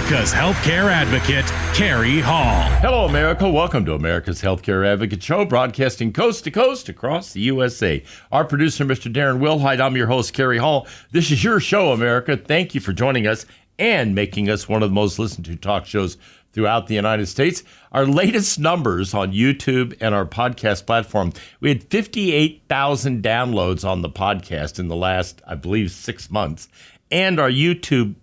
America's healthcare advocate, Kerry Hall. Hello, America. Welcome to America's Healthcare Advocate Show, broadcasting coast to coast across the USA. Our producer, Mr. Darren Wilhite. I'm your host, Kerry Hall. This is your show, America. Thank you for joining us and making us one of the most listened to talk shows throughout the United States. Our latest numbers on YouTube and our podcast platform, we had 58,000 downloads on the podcast in the last, I believe, 6 months. And our YouTube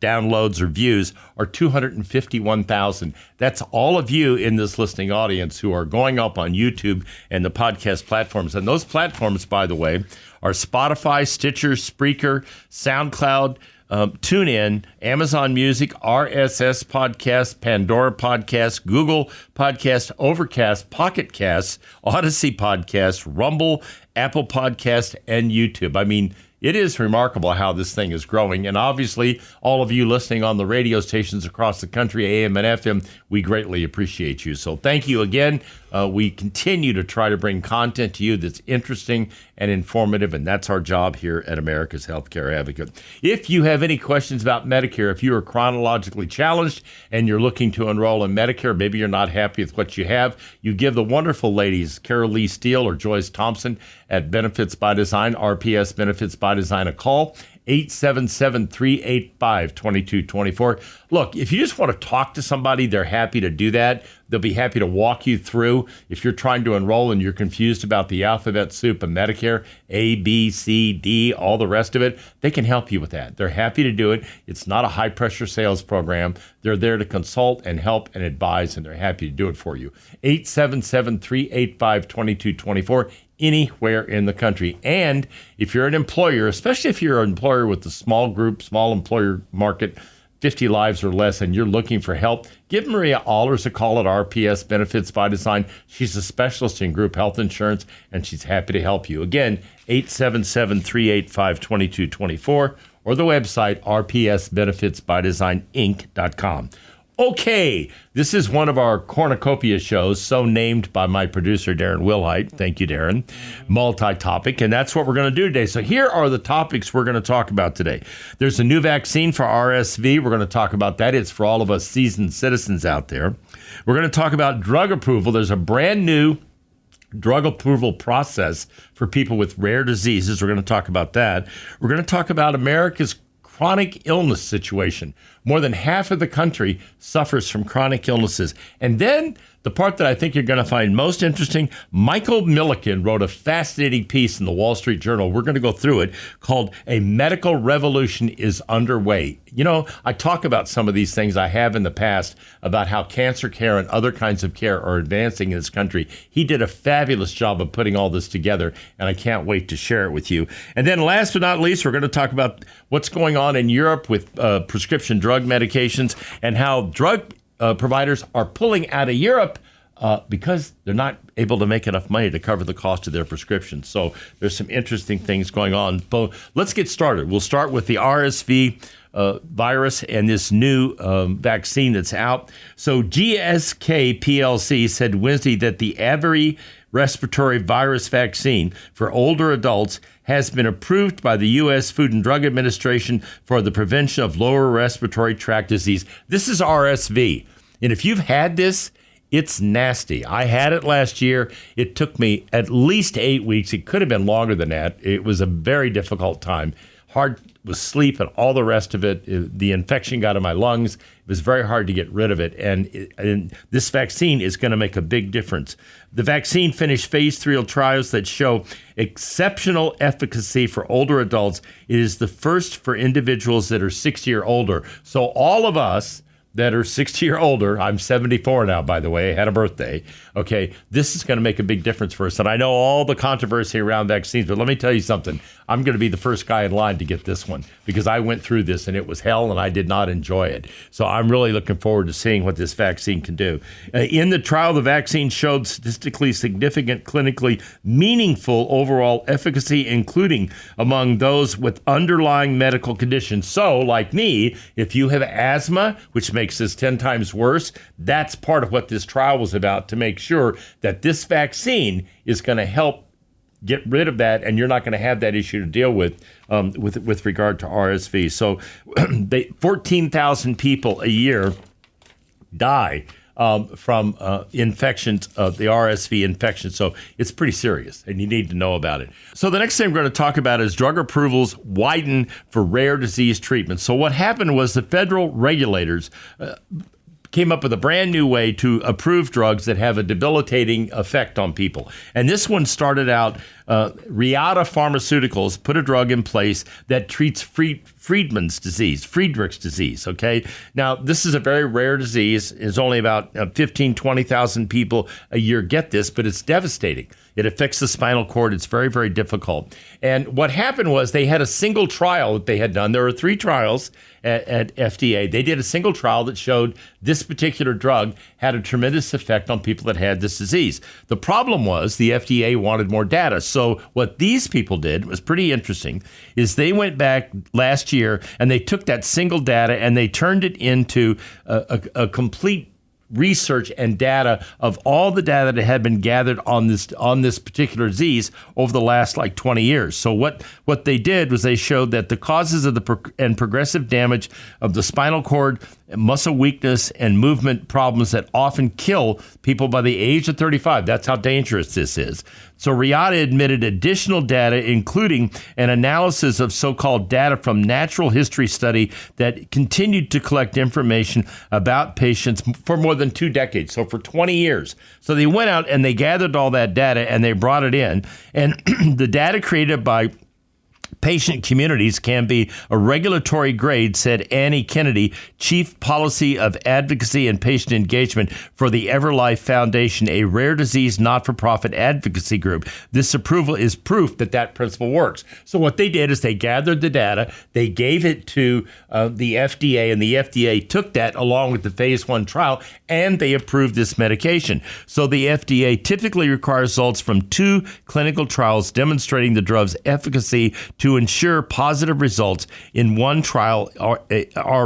downloads or views are 251,000. That's all of you in this listening audience who are going up on YouTube and the podcast platforms. And those platforms, by the way, are Spotify, Stitcher, Spreaker, SoundCloud, TuneIn, Amazon Music, RSS Podcast, Pandora Podcast, Google Podcast, Overcast, Pocket Casts, Odyssey Podcast, Rumble, Apple Podcast, and YouTube. I mean, it is remarkable how this thing is growing. And obviously, all of you listening on the radio stations across the country, AM and FM, we greatly appreciate you. So thank you again. We continue to try to bring content to you that's interesting and informative, and that's our job here at America's Healthcare Advocate. If you have any questions about Medicare, if you are chronologically challenged and you're looking to enroll in Medicare, maybe you're not happy with what you have, you give the wonderful ladies, Carol Lee Steele or Joyce Thompson at Benefits by Design, RPS Benefits by Design, a call, 877-385-2224. Look, if you just want to talk to somebody, they're happy to do that. They'll be happy to walk you through. If you're trying to enroll and you're confused about the alphabet soup of Medicare, A, B, C, D, all the rest of it, they can help you with that. They're happy to do it. It's not a high-pressure sales program. They're there to consult and help and advise, and they're happy to do it for you. 877-385-2224. Anywhere in the country. And if you're an employer, especially if you're an employer with a small group, small employer market, 50 lives or less, and you're looking for help, give Maria Allers a call at RPS Benefits by Design. She's a specialist in group health insurance, and she's happy to help you. Again, 877-385-2224 or the website rpsbenefitsbydesigninc.com. Okay, this is one of our cornucopia shows, so named by my producer, Darren Wilhite. Thank you, Darren. Multi-topic, and that's what we're going to do today. So here are the topics we're going to talk about today. There's a new vaccine for RSV. We're going to talk about that. It's for all of us seasoned citizens out there. We're going to talk about drug approval. There's a brand new drug approval process for people with rare diseases. We're going to talk about that. We're going to talk about America's chronic illness situation. More than half of the country suffers from chronic illnesses. And then the part that I think you're going to find most interesting, Michael Milliken wrote a fascinating piece in the Wall Street Journal. We're going to go through it, called A Medical Revolution is Underway. You know, I talk about some of these things I have in the past about how cancer care and other kinds of care are advancing in this country. He did a fabulous job of putting all this together, and I can't wait to share it with you. And then last but not least, we're going to talk about what's going on in Europe with prescription drug medications and how drug providers are pulling out of Europe because they're not able to make enough money to cover the cost of their prescriptions. So there's some interesting things going on. But let's get started. We'll start with the RSV virus and this new vaccine that's out. So GSK PLC said Wednesday that the Abiri respiratory virus vaccine for older adults has been approved by the U.S. Food and Drug Administration for the prevention of lower respiratory tract disease. This is RSV. And if you've had this, it's nasty. I had it last year. It took me at least 8 weeks. It could have been longer than that. It was a very difficult time. Hard with sleep and all the rest of it. The infection got in my lungs. It was very hard to get rid of it. And this vaccine is going to make a big difference. The vaccine finished phase 3 trials that show exceptional efficacy for older adults. It is the first for individuals that are 60 or older. So all of us that are 60 or older, I'm 74 now, by the way, I had a birthday. Okay, this is going to make a big difference for us. And I know all the controversy around vaccines, but let me tell you something. I'm going to be the first guy in line to get this one because I went through this and it was hell and I did not enjoy it. So I'm really looking forward to seeing what this vaccine can do. In the trial, the vaccine showed statistically significant, clinically meaningful overall efficacy, including among those with underlying medical conditions. So, like me, if you have asthma, which makes this 10 times worse, that's part of what this trial was about, to make sure that this vaccine is going to help get rid of that, and you're not going to have that issue to deal with regard to RSV. So 14,000 people a year die from infections of the RSV infection. So it's pretty serious, and you need to know about it. So the next thing we're going to talk about is drug approvals widen for rare disease treatment. So what happened was the federal regulators came up with a brand new way to approve drugs that have a debilitating effect on people. And this one started out, Reata Pharmaceuticals put a drug in place that treats Friedrich's disease, okay? Now, this is a very rare disease. It's only about 15, 20,000 people a year get this, but it's devastating. It affects the spinal cord. It's very, very difficult. And what happened was they had a single trial that they had done. There were 3 trials at FDA. They did a single trial that showed this particular drug had a tremendous effect on people that had this disease. The problem was the FDA wanted more data. So what these people did was pretty interesting, is they went back last year and they took that single data and they turned it into a complete research and data of all the data that had been gathered on this particular disease over the last 20 years. So what they did was they showed that the causes of and progressive damage of the spinal cord, muscle weakness, and movement problems that often kill people by the age of 35. That's how dangerous this is. So Reata admitted additional data, including an analysis of so-called data from natural history study that continued to collect information about patients for more than 2 decades, so for 20 years. So they went out and they gathered all that data and they brought it in. And the data created by patient communities can be a regulatory grade, said Annie Kennedy, Chief Policy of Advocacy and Patient Engagement for the EverLife Foundation, a rare disease not-for-profit advocacy group. This approval is proof that principle works. So what they did is they gathered the data, they gave it to the FDA, and the FDA took that along with the phase 1 trial, and they approved this medication. So the FDA typically requires results from 2 clinical trials demonstrating the drug's efficacy to ensure positive results in one trial are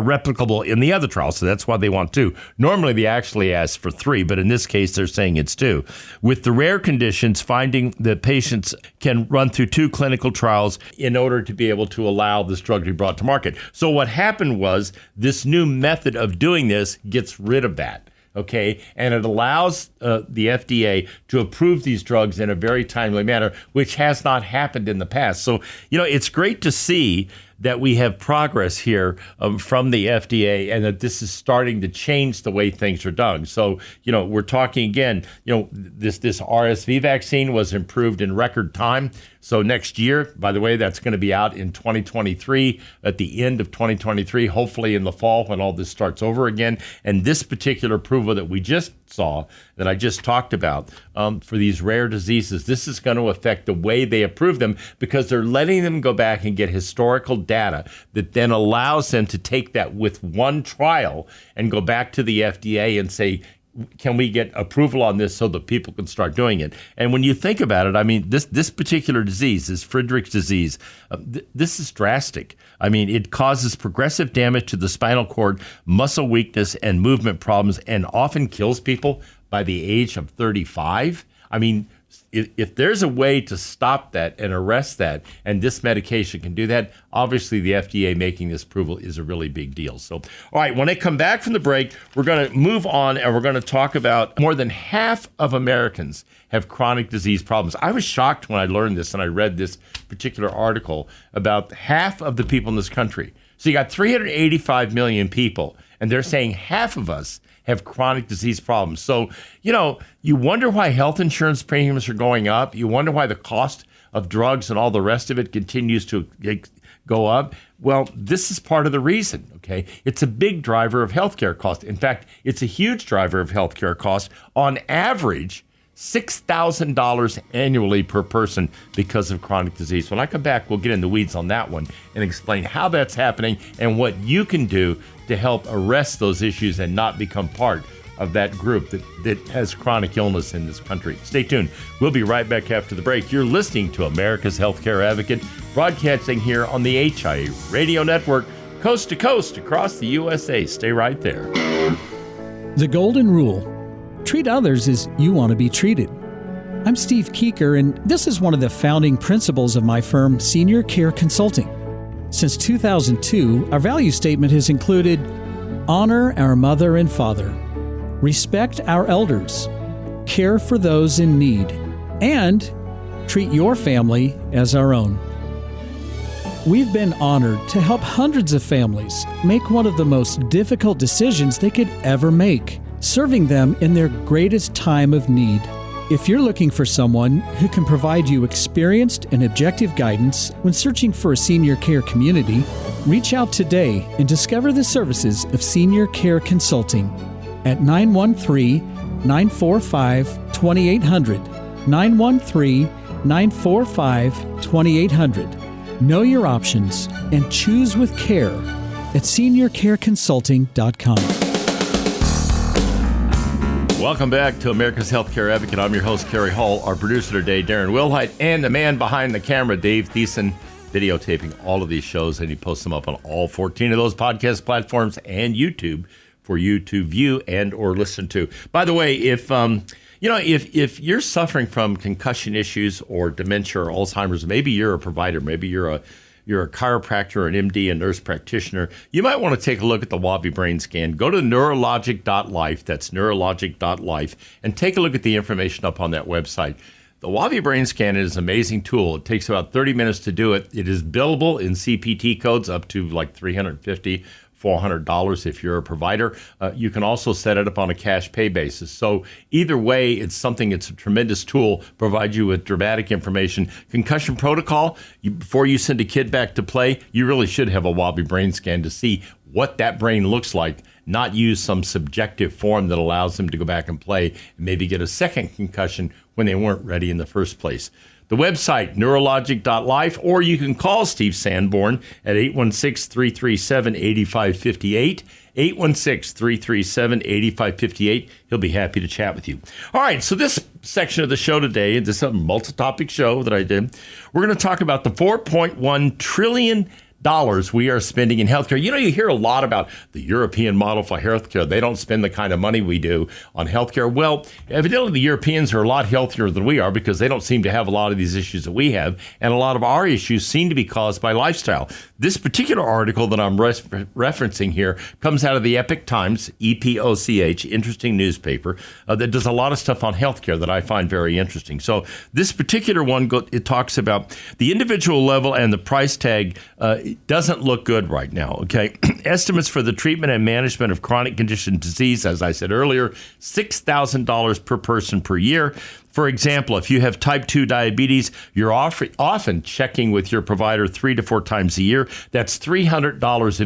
replicable in the other trial. So that's why they want 2. Normally, they actually ask for 3, but in this case, they're saying it's 2. With the rare conditions, finding that patients can run through 2 clinical trials in order to be able to allow this drug to be brought to market. So what happened was this new method of doing this gets rid of that. Okay, and it allows the FDA to approve these drugs in a very timely manner, which has not happened in the past. So, it's great to see that we have progress here from the FDA, and that this is starting to change the way things are done. So, we're talking again, this RSV vaccine was improved in record time. So next year, by the way, that's going to be out in 2023, at the end of 2023, hopefully in the fall when all this starts over again. And this particular approval that we just saw, that I just talked about, for these rare diseases, this is going to affect the way they approve them, because they're letting them go back and get historical data that then allows them to take that with one trial and go back to the FDA and say, can we get approval on this so that people can start doing it? And when you think about it, I mean, this particular disease, this Friedrich's disease, this is drastic. I mean, it causes progressive damage to the spinal cord, muscle weakness, and movement problems, and often kills people by the age of 35. I mean, if there's a way to stop that and arrest that, and this medication can do that, obviously the FDA making this approval is a really big deal. So, all right, when I come back from the break, we're going to move on and we're going to talk about more than half of Americans have chronic disease problems. I was shocked when I learned this and I read this particular article about half of the people in this country. So you got 385 million people, and they're saying half of us have chronic disease problems. So, you wonder why health insurance premiums are going up. You wonder why the cost of drugs and all the rest of it continues to go up. Well, this is part of the reason, okay? It's a big driver of healthcare costs. In fact, it's a huge driver of healthcare costs. On average, $6,000 annually per person because of chronic disease. When I come back, we'll get in the weeds on that one and explain how that's happening and what you can do to help arrest those issues and not become part of that group that has chronic illness in this country. Stay tuned. We'll be right back after the break. You're listening to America's Healthcare Advocate, broadcasting here on the HIA Radio Network, coast to coast across the USA. Stay right there. The Golden Rule. Treat others as you want to be treated. I'm Steve Keeker, and this is one of the founding principles of my firm, Senior Care Consulting. Since 2002, our value statement has included honor our mother and father, respect our elders, care for those in need, and treat your family as our own. We've been honored to help hundreds of families make one of the most difficult decisions they could ever make, serving them in their greatest time of need. If you're looking for someone who can provide you experienced and objective guidance when searching for a senior care community, reach out today and discover the services of Senior Care Consulting at 913-945-2800, 913-945-2800. Know your options and choose with care at seniorcareconsulting.com. Welcome back to America's Healthcare Advocate. I'm your host, Kerry Hall. Our producer today, Darren Wilhite, and the man behind the camera, Dave Thiessen, videotaping all of these shows, and he posts them up on all 14 of those podcast platforms and YouTube for you to view and or listen to. By the way, if you're suffering from concussion issues or dementia or Alzheimer's, maybe you're a provider, maybe you're a chiropractor, an MD, a nurse practitioner, you might want to take a look at the Wavi Brain Scan. Go to neurologic.life, that's neurologic.life, and take a look at the information up on that website. The Wavi Brain Scan is an amazing tool. It takes about 30 minutes to do it. It is billable in CPT codes up to like $350, $400 if you're a provider. You can also set it up on a cash pay basis. So either way, it's a tremendous tool, provides you with dramatic information. Concussion protocol, before you send a kid back to play, you really should have a Wavi Brain Scan to see what that brain looks like, not use some subjective form that allows them to go back and play and maybe get a second concussion when they weren't ready in the first place. The website, neurologic.life, or you can call Steve Sanborn at 816-337-8558, 816-337-8558. He'll be happy to chat with you. All right, so this section of the show today, this is a multi-topic show that I did, we're going to talk about the $4.1 trillion we are spending in healthcare. You hear a lot about the European model for healthcare. They don't spend the kind of money we do on healthcare. Well, evidently the Europeans are a lot healthier than we are because they don't seem to have a lot of these issues that we have, and a lot of our issues seem to be caused by lifestyle. This particular article that I'm referencing here comes out of the Epoch Times, EPOCH, interesting newspaper, that does a lot of stuff on healthcare that I find very interesting. So this particular one, it talks about the individual level and the price tag doesn't look good right now, okay? Estimates for the treatment and management of chronic condition disease, as I said earlier, $6,000 per person per year. For example, if you have type 2 diabetes, you're often checking with your provider 3 to 4 times a year. That's $300 a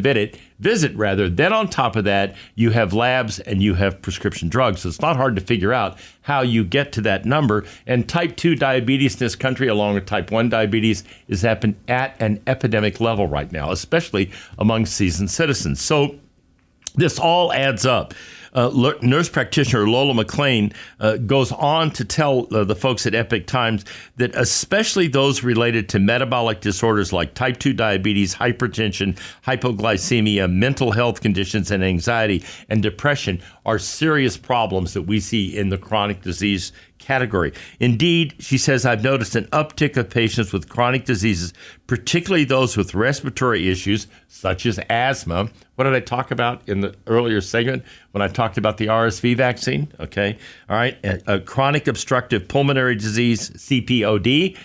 visit. Then on top of that, you have labs and you have prescription drugs. So it's not hard to figure out how you get to that number. And type 2 diabetes in this country, along with type 1 diabetes, is at an epidemic level right now, especially among seasoned citizens. So this all adds up. Nurse practitioner Lola McLean goes on to tell the folks at Epoch Times that especially those related to metabolic disorders like type 2 diabetes, hypertension, hypoglycemia, mental health conditions, and anxiety and depression are serious problems that we see in the chronic disease category. Indeed, she says, I've noticed an uptick of patients with chronic diseases, particularly those with respiratory issues such as asthma. What did I talk about in the earlier segment when I talked about the RSV vaccine? Okay. All right. Chronic obstructive pulmonary disease, CPOD.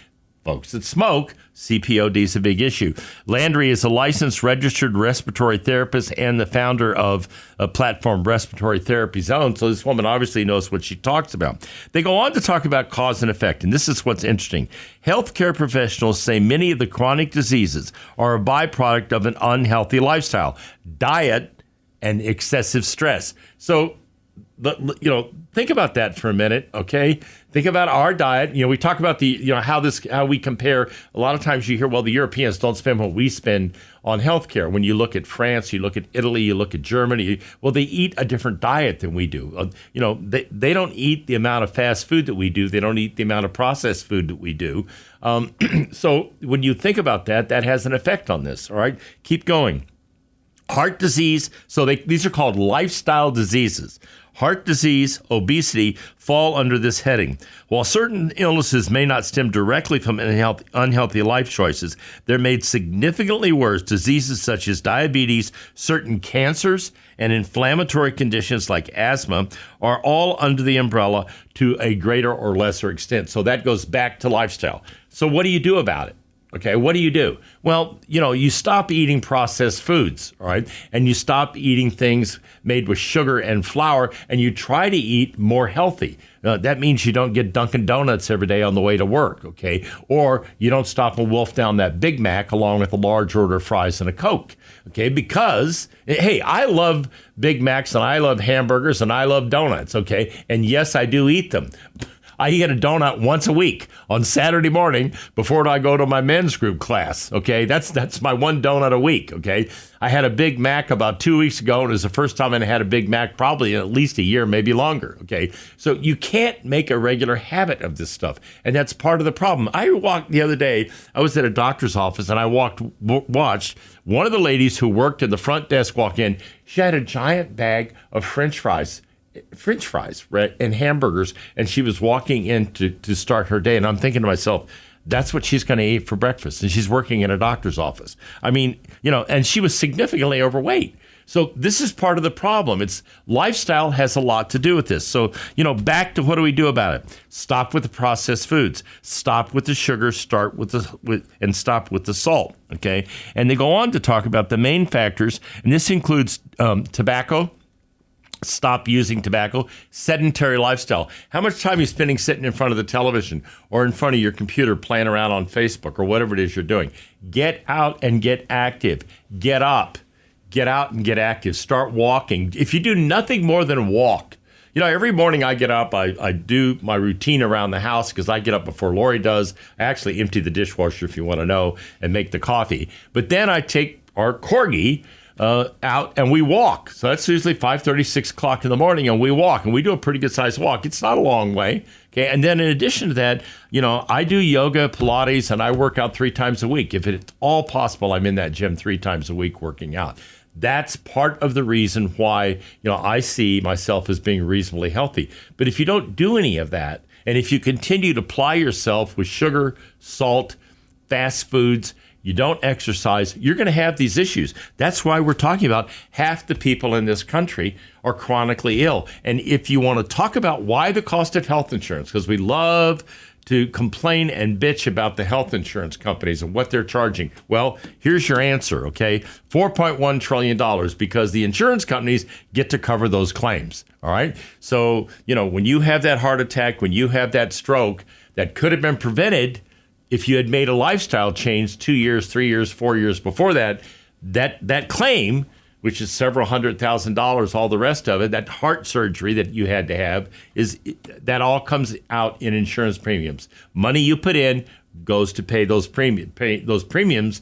Folks that smoke, CPOD is a big issue. Landry is a licensed registered respiratory therapist and the founder of a platform, Respiratory Therapy Zone. So this woman obviously knows what she talks about. They go on to talk about cause and effect, and this is what's interesting. Healthcare professionals say many of the chronic diseases are a byproduct of an unhealthy lifestyle, diet, and excessive stress. So, think about that for a minute, okay? Think about our diet. We talk about how we compare. A lot of times you hear, well, the Europeans don't spend what we spend on healthcare. When you look at France, you look at Italy, you look at Germany, well, they eat a different diet than we do. They don't eat the amount of fast food that we do. They don't eat the amount of processed food that we do. So when you think about that, that has an effect on this, all right? Keep going. Heart disease, so these are called lifestyle diseases. Heart disease, obesity fall under this heading. While certain illnesses may not stem directly from unhealthy life choices, they're made significantly worse. Diseases such as diabetes, certain cancers, and inflammatory conditions like asthma are all under the umbrella to a greater or lesser extent. So that goes back to lifestyle. So what do you do about it? Okay, what do you do? Well, you stop eating processed foods, all right? And you stop eating things made with sugar and flour, and you try to eat more healthy. That means you don't get Dunkin' Donuts every day on the way to work, okay? Or you don't stop and wolf down that Big Mac along with a large order of fries and a Coke, okay? Because, hey, I love Big Macs and I love hamburgers and I love donuts, okay? And yes, I do eat them. I eat a donut once a week on Saturday morning before I go to my men's group class, okay? That's my one donut a week, okay? I had a Big Mac about 2 weeks ago, and it was the first time I had a Big Mac probably in at least a year, maybe longer, okay? So you can't make a regular habit of this stuff, and that's part of the problem. I walked the other day, I was at a doctor's office, and I watched one of the ladies who worked in the front desk walk in. She had a giant bag of French fries, right, and hamburgers, and she was walking in to start her day. And I'm thinking to myself, that's what she's going to eat for breakfast. And she's working in a doctor's office. I mean, and she was significantly overweight. So this is part of the problem. It's lifestyle has a lot to do with this. So, back to what do we do about it? Stop with the processed foods. Stop with the sugar. And stop with the salt. Okay. And they go on to talk about the main factors, and this includes tobacco. Stop using tobacco. Sedentary lifestyle. How much time are you spending sitting in front of the television or in front of your computer playing around on Facebook or whatever it is you're doing? Get out and get active. Get up. Get out and get active. Start walking. If you do nothing more than walk, every morning I get up, I do my routine around the house because I get up before Lori does. I actually empty the dishwasher, if you want to know, and make the coffee. But then I take our Corgi out and we walk. So that's usually 5:30, 6 o'clock in the morning, and we walk, and we do a pretty good sized walk. It's not a long way. Okay. And then in addition to that, I do yoga, Pilates, and I work out 3 times a week. If it's all possible, I'm in that gym 3 times a week working out. That's part of the reason why, I see myself as being reasonably healthy. But if you don't do any of that, and if you continue to ply yourself with sugar, salt, fast foods, you don't exercise, you're going to have these issues. That's why we're talking about half the people in this country are chronically ill. And if you want to talk about why the cost of health insurance, because we love to complain and bitch about the health insurance companies and what they're charging. Well, here's your answer, okay? $4.1 trillion because the insurance companies get to cover those claims, all right? So, when you have that heart attack, when you have that stroke that could have been prevented if you had made a lifestyle change 2 years, 3 years, 4 years before that claim, which is several $100,000, all the rest of it, that heart surgery that you had to have, that all comes out in insurance premiums. Money you put in goes to pay those premiums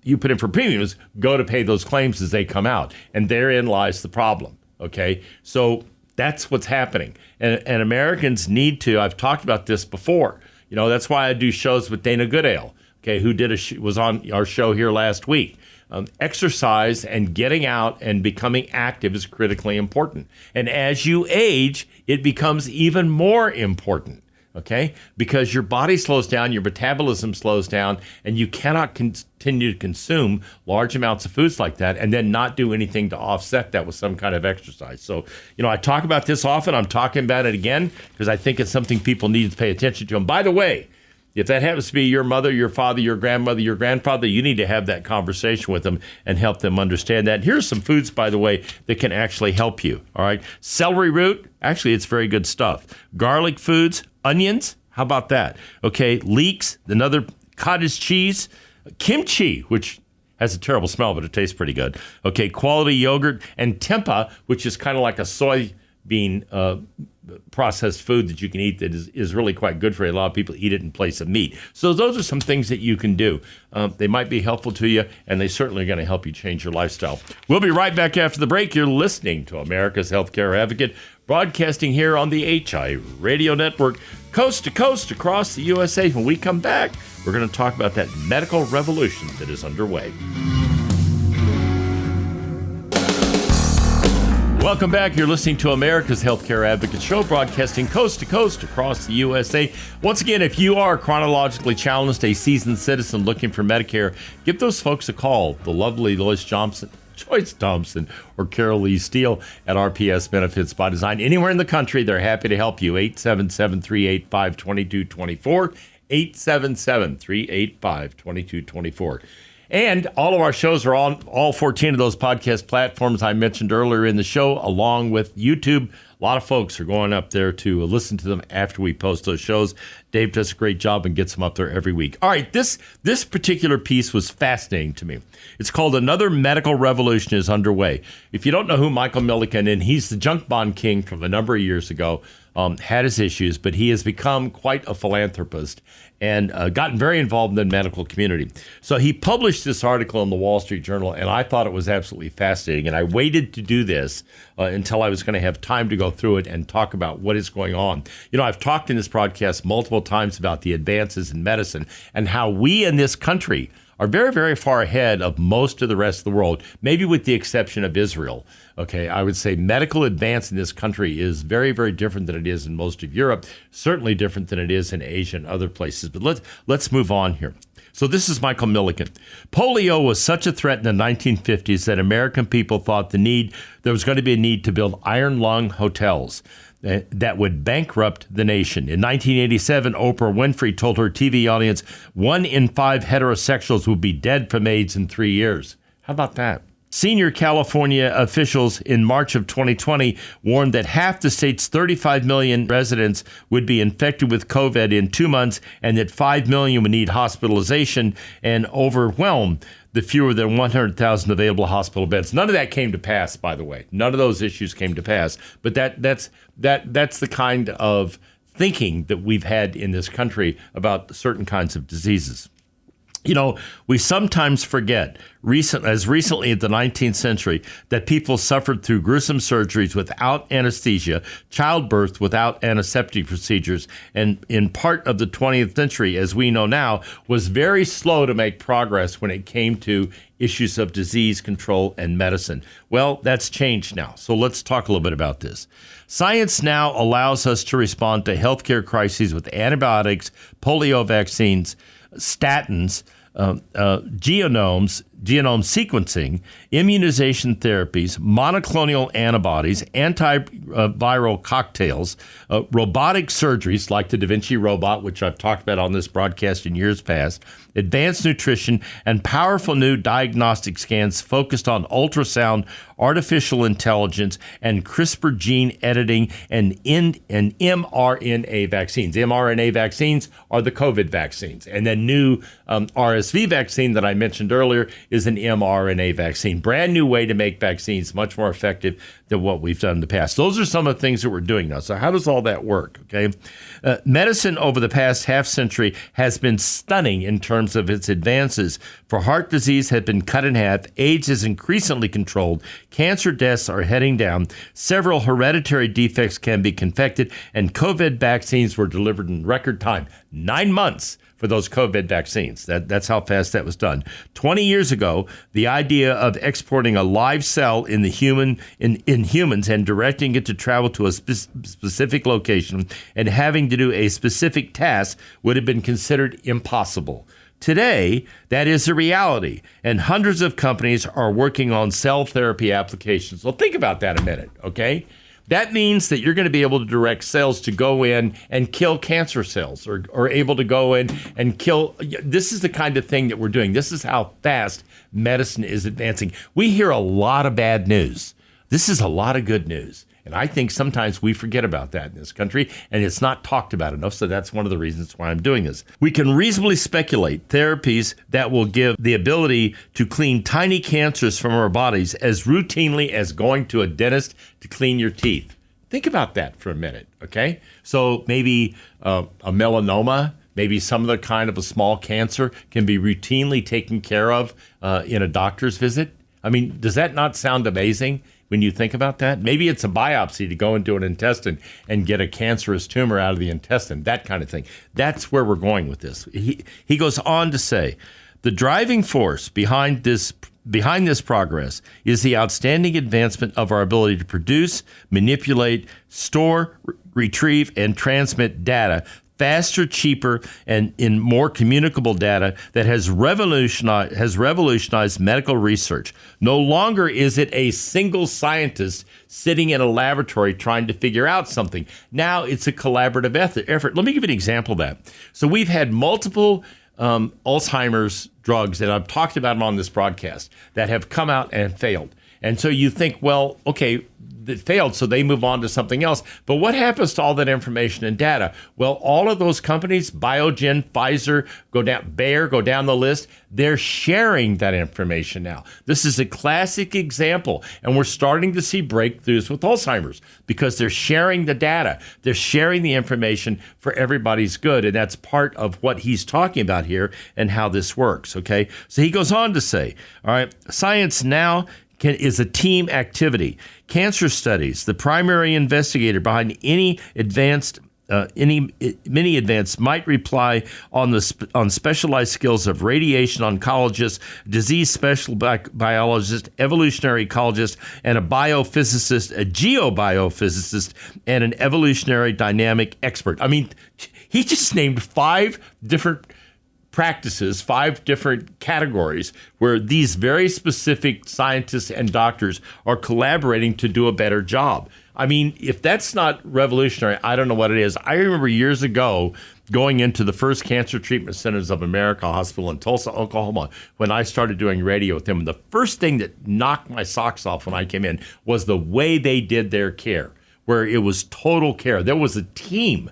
you put in for premiums go to pay those claims as they come out. And therein lies the problem. Okay. So that's what's happening. And Americans need to, I've talked about this before. That's why I do shows with Dana Goodale, okay, who was on our show here last week. Exercise and getting out and becoming active is critically important. And as you age, it becomes even more important, okay? Because your body slows down, your metabolism slows down, and you cannot continue to consume large amounts of foods like that and then not do anything to offset that with some kind of exercise. So, I talk about this often. I'm talking about it again because I think it's something people need to pay attention to. And by the way, if that happens to be your mother, your father, your grandmother, your grandfather, you need to have that conversation with them and help them understand that. Here's some foods, by the way, that can actually help you. All right. Celery root. Actually, it's very good stuff. Garlic foods, onions. How about that? Okay. Leeks, another cottage cheese, kimchi, which has a terrible smell, but it tastes pretty good. Okay. Quality yogurt and tempeh, which is kind of like a soybean processed food that you can eat that is really quite good for you. A lot of people eat it in place of meat. So those are some things that you can do. They might be helpful to you, and they certainly are going to help you change your lifestyle. We'll be right back after the break. You're listening to America's Healthcare Advocate, broadcasting here on the HI Radio Network, coast to coast across the USA. When we come back, we're going to talk about that medical revolution that is underway. Welcome back. You're listening to America's Healthcare Advocate Show, broadcasting coast to coast across the USA. Once again, if you are chronologically challenged, a seasoned citizen looking for Medicare, give those folks a call. The lovely Lois Johnson, Joyce Thompson, or Carol Lee Steele at RPS Benefits by Design. Anywhere in the country, they're happy to help you. 877-385-2224. 877-385-2224. And all of our shows are on all 14 of those podcast platforms I mentioned earlier in the show, along with YouTube. A lot of folks are going up there to listen to them after we post those shows. Dave does a great job and gets them up there every week. All right, this particular piece was fascinating to me. It's called Another Medical Revolution is Underway. If you don't know who Michael Milliken, and he's the junk bond king from a number of years ago, had his issues, but he has become quite a philanthropist and gotten very involved in the medical community. So he published this article in the Wall Street Journal, and I thought it was absolutely fascinating. And I waited to do this until I was going to have time to go through it and talk about what is going on. You know, I've talked in this broadcast multiple times about the advances in medicine and how we in this country are very, very far ahead of most of the rest of the world, maybe with the exception of Israel. Okay, I would say medical advance in this country is very, very different than it is in most of Europe, certainly different than it is in Asia and other places. But let's move on here. So this is Michael Milliken. Polio was such a threat in the 1950s that American people thought there was going to be a need to build iron lung hotels that would bankrupt the nation. In 1987, Oprah Winfrey told her TV audience 1 in 5 heterosexuals would be dead from AIDS in 3 years. How about that? Senior California officials in March of 2020 warned that half the state's 35 million residents would be infected with COVID in 2 months and that 5 million would need hospitalization and overwhelm the fewer than 100,000 available hospital beds. None of that came to pass, by the way. None of those issues came to pass. But that's the kind of thinking that we've had in this country about certain kinds of diseases. You know, we sometimes forget, as recently in the 19th century, that people suffered through gruesome surgeries without anesthesia, childbirth without antiseptic procedures, and in part of the 20th century, as we know now, was very slow to make progress when it came to issues of disease control and medicine. Well, that's changed now. So let's talk a little bit about this. Science now allows us to respond to healthcare crises with antibiotics, polio vaccines, statins, genome sequencing, immunization therapies, monoclonal antibodies, antiviral cocktails, robotic surgeries like the Da Vinci robot, which I've talked about on this broadcast in years past, advanced nutrition, and powerful new diagnostic scans focused on ultrasound, artificial intelligence, and CRISPR gene editing and mRNA vaccines. mRNA vaccines are the COVID vaccines. And the new RSV vaccine that I mentioned earlier is an mRNA vaccine. Brand new way to make vaccines much more effective than what we've done in the past. Those are some of the things that we're doing now. So how does all that work? Okay, medicine over the past half century has been stunning in terms of its advances. For heart disease has been cut in half. AIDS is increasingly controlled. Cancer deaths are heading down. Several hereditary defects can be confected, and COVID vaccines were delivered in record time. 9 months for those COVID vaccines. That's how fast that was done. 20 years ago, the idea of exporting a live cell in humans and directing it to travel to a specific location and having to do a specific task would have been considered impossible. Today, that is a reality, and hundreds of companies are working on cell therapy applications. Well, think about that a minute, okay? That means that you're going to be able to direct cells to go in and kill cancer cells or able to go in and kill. This is the kind of thing that we're doing. This is how fast medicine is advancing. We hear a lot of bad news. This is a lot of good news. And I think sometimes we forget about that in this country, and it's not talked about enough, so that's one of the reasons why I'm doing this. We can reasonably speculate therapies that will give the ability to clean tiny cancers from our bodies as routinely as going to a dentist to clean your teeth. Think about that for a minute, okay? So maybe a melanoma, maybe some other kind of a small cancer can be routinely taken care of in a doctor's visit. I mean, does that not sound amazing? When you think about that, maybe it's a biopsy to go into an intestine and get a cancerous tumor out of the intestine, that kind of thing. That's where we're going with this. He goes on to say, the driving force behind this behind this progress is the outstanding advancement of our ability to produce, manipulate, store, retrieve, and transmit data faster, cheaper, and in more communicable data that has revolutionized medical research. No longer is it a single scientist sitting in a laboratory trying to figure out something. Now it's a collaborative effort. Let me give you an example of that. So we've had multiple Alzheimer's drugs, and I've talked about them on this broadcast, that have come out and failed. And so you think, well, okay, it failed, so they move on to something else. But what happens to all that information and data? Well, all of those companies, Biogen, Pfizer, Bayer, go down the list, they're sharing that information now. This is a classic example, and we're starting to see breakthroughs with Alzheimer's because they're sharing the data. They're sharing the information for everybody's good, and that's part of what he's talking about here and how this works, okay? So he goes on to say, all right, science now is a team activity. Cancer studies, the primary investigator behind many advanced might rely on specialized skills of radiation oncologist, disease special biologist, evolutionary ecologist, and a biophysicist, a geobiophysicist, and an evolutionary dynamic expert. I mean, he just named 5 different practices, 5 different categories where these very specific scientists and doctors are collaborating to do a better job. I mean, if that's not revolutionary, I don't know what it is. I remember years ago going into the first Cancer Treatment Centers of America hospital in Tulsa, Oklahoma, when I started doing radio with them. And the first thing that knocked my socks off when I came in was the way they did their care, where it was total care. There was a team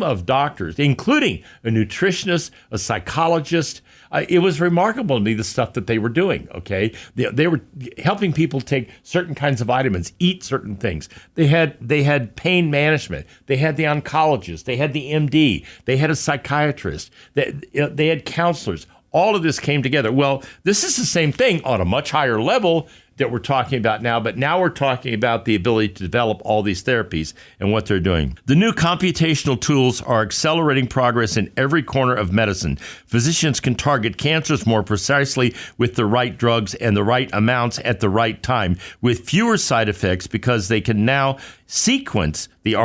of doctors, including a nutritionist, a psychologist. It was remarkable to me, the stuff that they were doing, okay? They were helping people take certain kinds of vitamins, eat certain things. They had pain management. They had the oncologist. They had the MD. They had a psychiatrist. They had counselors. All of this came together. Well, this is the same thing on a much higher level that we're talking about now, but now we're talking about the ability to develop all these therapies and what they're doing. The new computational tools are accelerating progress in every corner of medicine. Physicians can target cancers more precisely with the right drugs and the right amounts at the right time with fewer side effects because they can now sequence the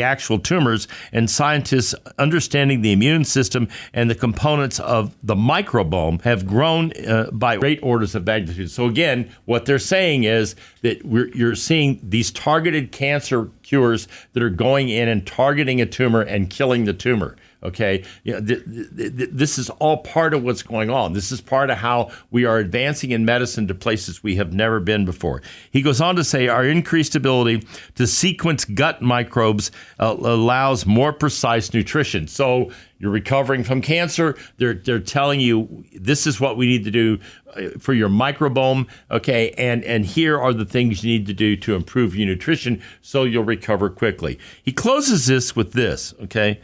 actual tumors, and scientists understanding the immune system and the components of the microbiome have grown by great orders of magnitude. So again, what they're saying is that you're seeing these targeted cancer cures that are going in and targeting a tumor and killing the tumor. Okay, this is all part of what's going on. This is part of how we are advancing in medicine to places we have never been before. He goes on to say our increased ability to sequence gut microbes allows more precise nutrition. So you're recovering from cancer. They're telling you this is what we need to do for your microbiome, okay? And here are the things you need to do to improve your nutrition so you'll recover quickly. He closes this with this, okay?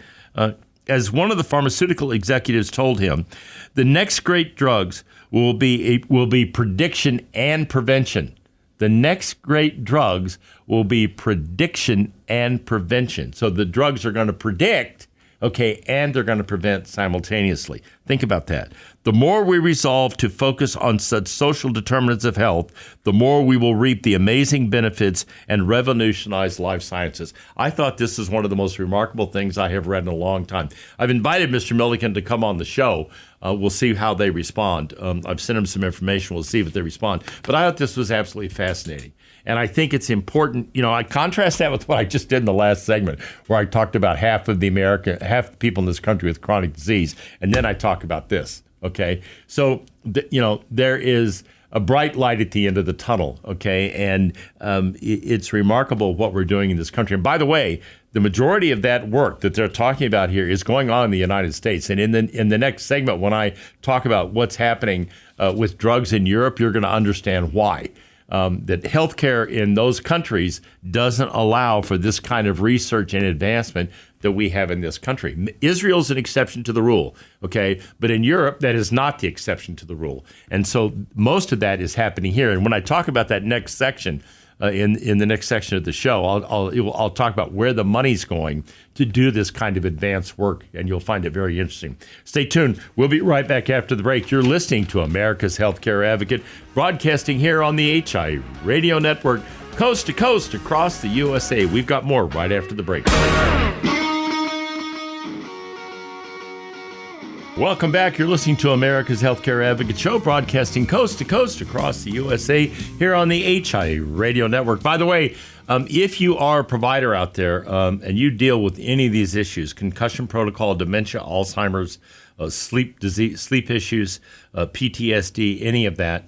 As one of the pharmaceutical executives told him, the next great drugs will be prediction and prevention. The next great drugs will be prediction and prevention. So the drugs are going to predict, okay, and they're going to prevent simultaneously. Think about that. The more we resolve to focus on such social determinants of health, the more we will reap the amazing benefits and revolutionize life sciences. I thought this is one of the most remarkable things I have read in a long time. I've invited Mr. Millikan to come on the show. We'll see how they respond. I've sent him some information. We'll see if they respond. But I thought this was absolutely fascinating. And I think it's important, I contrast that with what I just did in the last segment, where I talked about half the people in this country with chronic disease, and then I talk about this, okay? So, there is a bright light at the end of the tunnel, okay? And it's remarkable what we're doing in this country. And by the way, the majority of that work that they're talking about here is going on in the United States. And in the next segment, when I talk about what's happening with drugs in Europe, you're going to understand why. That healthcare in those countries doesn't allow for this kind of research and advancement that we have in this country. Israel's an exception to the rule, okay? But in Europe, that is not the exception to the rule. And so most of that is happening here. And when I talk about that next section, in the next section of the show. I'll talk about where the money's going to do this kind of advanced work, and you'll find it very interesting. Stay tuned. We'll be right back after the break. You're listening to America's Healthcare Advocate, broadcasting here on the HI Radio Network, coast to coast across the USA. We've got more right after the break. Welcome back. You're listening to America's Healthcare Advocate Show, broadcasting coast to coast across the USA here on the HI Radio Network. By the way, if you are a provider out there and you deal with any of these issues, concussion protocol, dementia, Alzheimer's, sleep issues, PTSD, any of that,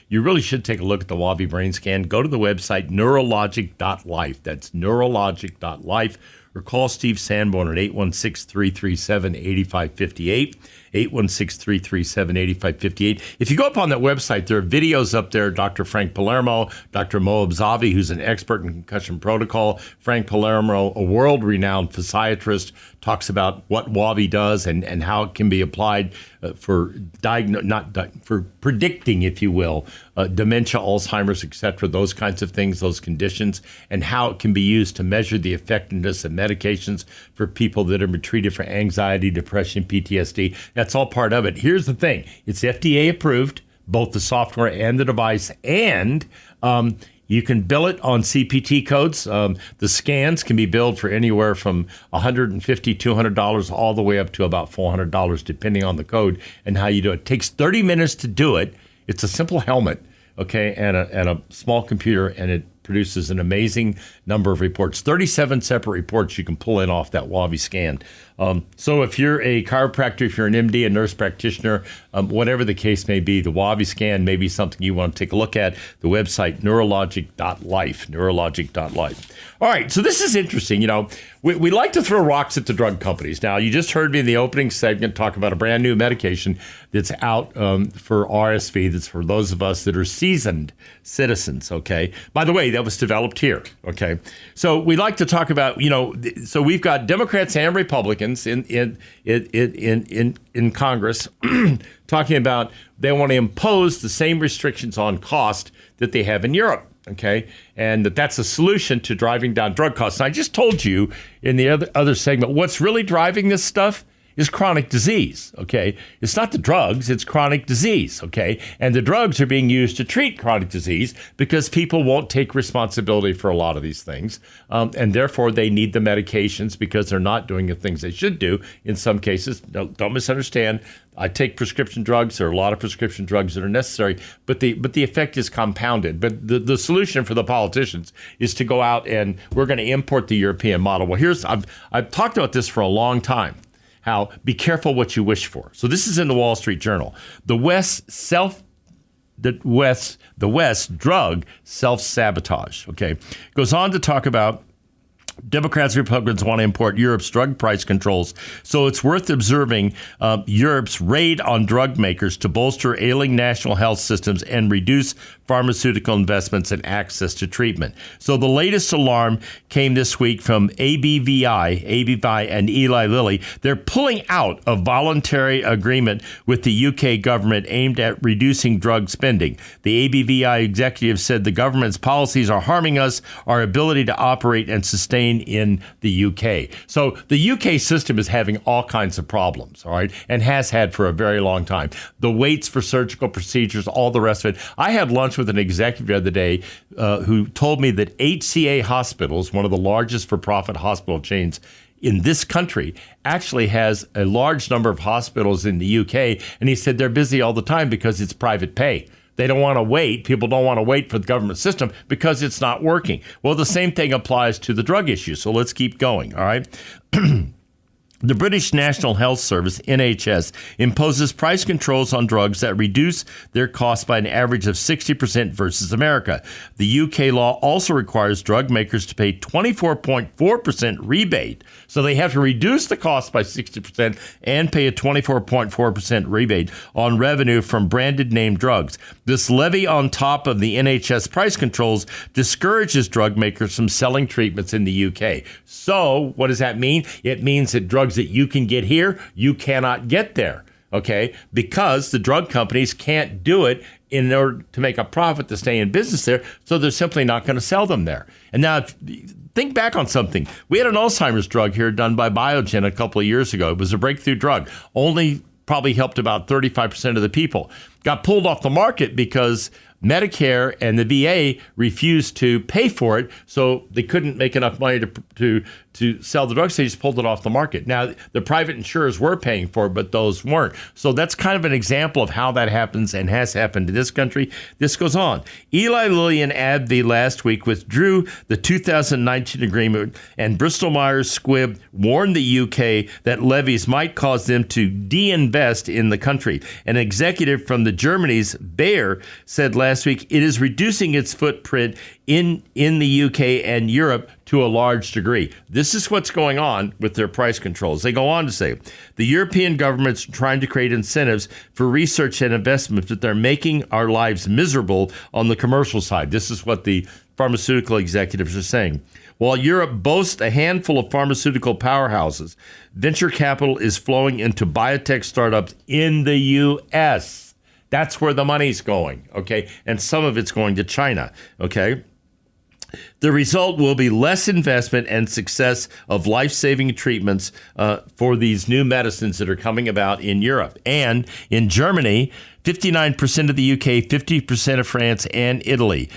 you really should take a look at the Wavi Brain Scan. Go to the website neurologic.life. That's neurologic.life. Or call Steve Sanborn at 816-337-8558, 816-337-8558. If you go up on that website, there are videos up there. Dr. Frank Palermo, Dr. Moab Zavi, who's an expert in concussion protocol. Frank Palermo, a world-renowned physiatrist, talks about what Wavi does and how it can be applied for predicting, if you will, dementia, Alzheimer's, etc., those kinds of things, those conditions, and how it can be used to measure the effectiveness of medications for people that are treated for anxiety, depression, PTSD. That's all part of it. Here's the thing. It's FDA approved, both the software and the device, and you can bill it on CPT codes. The scans can be billed for anywhere from $150, $200 all the way up to about $400, depending on the code and how you do it. It takes 30 minutes to do it. It's a simple helmet, okay, and a small computer, and it produces an amazing number of reports. 37 separate reports you can pull in off that Wavi scan. So if you're a chiropractor, if you're an MD, a nurse practitioner, whatever the case may be, the Wavi scan may be something you want to take a look at. The website, neurologic.life, neurologic.life. All right, so this is interesting. You know, we like to throw rocks at the drug companies. Now, you just heard me in the opening segment talk about a brand new medication that's out for RSV. That's for those of us that are seasoned citizens, okay? By the way, that was developed here, okay? So we like to talk about, you know, so we've got Democrats and Republicans in Congress talking about they want to impose the same restrictions on cost that they have in Europe. Okay, and that's a solution to driving down drug costs. And I just told you in the other segment, what's really driving this stuff is chronic disease, okay? It's not the drugs, it's chronic disease, okay? And the drugs are being used to treat chronic disease because people won't take responsibility for a lot of these things. And therefore, they need the medications because they're not doing the things they should do in some cases. Don't misunderstand. I take prescription drugs. There are a lot of prescription drugs that are necessary, but the effect is compounded. But the solution for the politicians is to go out and we're going to import the European model. Well, I've talked about this for a long time. How be careful what you wish for. So this is in the Wall Street Journal. The West drug self-sabotage. Okay, goes on to talk about Democrats and Republicans want to import Europe's drug price controls, so it's worth observing Europe's raid on drug makers to bolster ailing national health systems and reduce pharmaceutical investments and access to treatment. So the latest alarm came this week from ABVI and Eli Lilly. They're pulling out a voluntary agreement with the UK government aimed at reducing drug spending. The ABVI executive said the government's policies are harming us, our ability to operate and sustain in the UK. So the UK system is having all kinds of problems, all right, and has had for a very long time. The waits for surgical procedures, all the rest of it. I had lunch with an executive the other day who told me that HCA Hospitals, one of the largest for-profit hospital chains in this country, actually has a large number of hospitals in the UK, and he said they're busy all the time because it's private pay. They don't want to wait. People don't want to wait for the government system because it's not working. Well, the same thing applies to the drug issue. So let's keep going. All right. The British National Health Service, NHS, imposes price controls on drugs that reduce their cost by an average of 60% versus America. The UK law also requires drug makers to pay 24.4% rebate. So they have to reduce the cost by 60% and pay a 24.4% rebate on revenue from branded name drugs. This levy on top of the NHS price controls discourages drug makers from selling treatments in the UK. So what does that mean? It means that drugs that you can get here, you cannot get there, okay? Because the drug companies can't do it in order to make a profit to stay in business there, so they're simply not going to sell them there. And now, think back on something. We had an Alzheimer's drug here done by Biogen a couple of years ago. It was a breakthrough drug. Only probably helped about 35% of the people. Got pulled off the market because Medicare and the VA refused to pay for it, so they couldn't make enough money to sell the drugs. So they just pulled it off the market. Now, the private insurers were paying for it, but those weren't. So that's kind of an example of how that happens and has happened in this country. This goes on. Eli Lilly and AbbVie last week withdrew the 2019 agreement, and Bristol Myers Squibb warned the UK that levies might cause them to de-invest in the country. An executive from the Germany's Bayer said last week it is reducing its footprint in the UK and Europe to a large degree. This is what's going on with their price controls. They go on to say, the European government's trying to create incentives for research and investment, but they're making our lives miserable on the commercial side. This is what the pharmaceutical executives are saying. While Europe boasts a handful of pharmaceutical powerhouses, venture capital is flowing into biotech startups in the U.S. That's where the money's going, okay? And some of it's going to China, okay? The result will be less investment and success of life-saving treatments for these new medicines that are coming about in Europe. And in Germany, 59% of the UK, 50% of France, and Italy.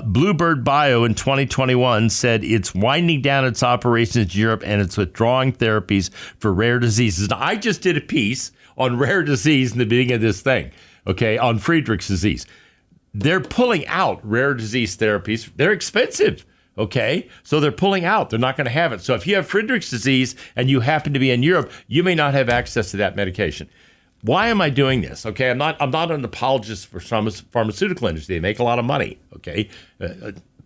Bluebird Bio in 2021 said it's winding down its operations in Europe and it's withdrawing therapies for rare diseases. Now, I just did a piece on rare disease in the beginning of this thing, okay, on Friedreich's disease. They're pulling out rare disease therapies. They're expensive, okay? So they're pulling out. They're not going to have it. So if you have Friedreich's disease and you happen to be in Europe, you may not have access to that medication. Why am I doing this? Okay, I'm not an apologist for pharmaceutical industry. They make a lot of money, okay?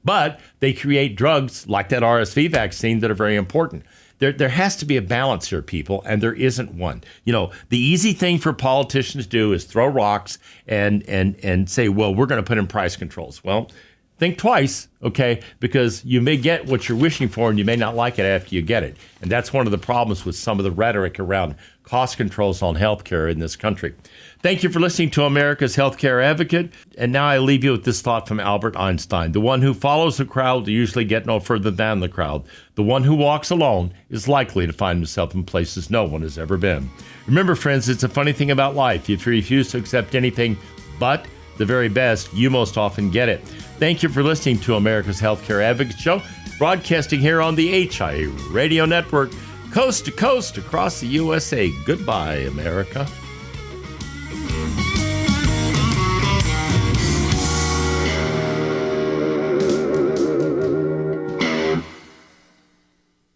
But they create drugs like that RSV vaccine that are very important. There has to be a balance here, people, and there isn't one. You know, the easy thing for politicians to do is throw rocks and say, well, we're going to put in price controls. Well, think twice, okay, because you may get what you're wishing for and you may not like it after you get it. And that's one of the problems with some of the rhetoric around cost controls on healthcare in this country. Thank you for listening to America's Healthcare Advocate. And now I leave you with this thought from Albert Einstein. The one who follows the crowd will usually get no further than the crowd. The one who walks alone is likely to find himself in places no one has ever been. Remember, friends, it's a funny thing about life. If you refuse to accept anything but the very best, you most often get it. Thank you for listening to America's Healthcare Advocate Show, broadcasting here on the HIA Radio Network, coast to coast across the USA. Goodbye, America.